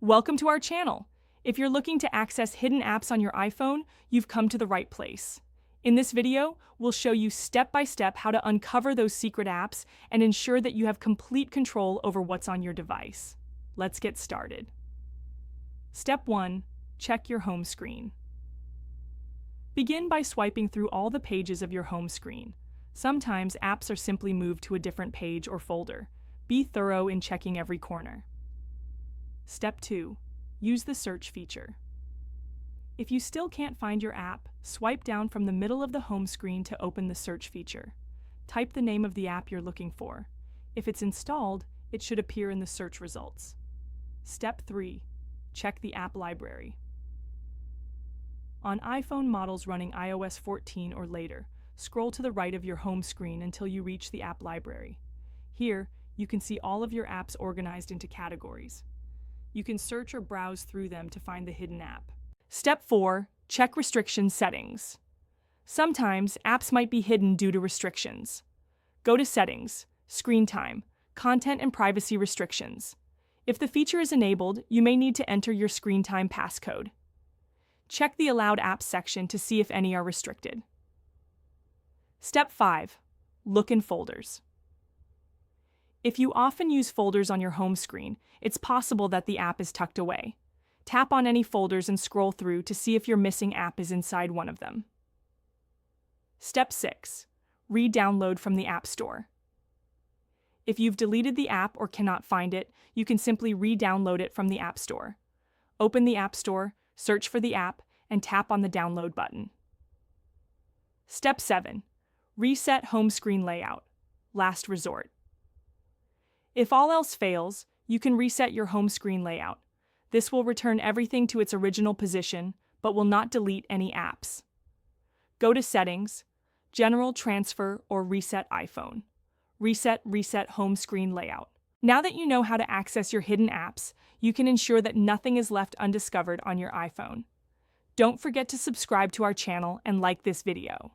Welcome to our channel. If you're looking to access hidden apps on your iPhone, you've come to the right place. In this video, we'll show you step by step how to uncover those secret apps and ensure that you have complete control over what's on your device. Let's get started. Step 1. Check your home screen. Begin by swiping through all the pages of your home screen. Sometimes apps are simply moved to a different page or folder. Be thorough in checking every corner. Step 2. Use the search feature. If you still can't find your app, swipe down from the middle of the home screen to open the search feature. Type the name of the app you're looking for. If it's installed, it should appear in the search results. Step 3. Check the app library. On iPhone models running iOS 14 or later, scroll to the right of your home screen until you reach the app library. Here, you can see all of your apps organized into categories. You can search or browse through them to find the hidden app. Step 4. Check restriction settings. Sometimes apps might be hidden due to restrictions. Go to Settings, Screen Time, Content and Privacy Restrictions. If the feature is enabled, you may need to enter your screen time passcode. Check the Allowed Apps section to see if any are restricted. Step 5. Look in folders. If you often use folders on your home screen, it's possible that the app is tucked away. Tap on any folders and scroll through to see if your missing app is inside one of them. Step 6. Re-download from the App Store. If you've deleted the app or cannot find it, you can simply re-download it from the App Store. Open the App Store, search for the app, and tap on the download button. Step 7. Reset home screen layout. Last resort. If all else fails, you can reset your home screen layout. This will return everything to its original position, but will not delete any apps. Go to Settings, General Transfer, or Reset iPhone. Reset home screen layout. Now that you know how to access your hidden apps, you can ensure that nothing is left undiscovered on your iPhone. Don't forget to subscribe to our channel and like this video.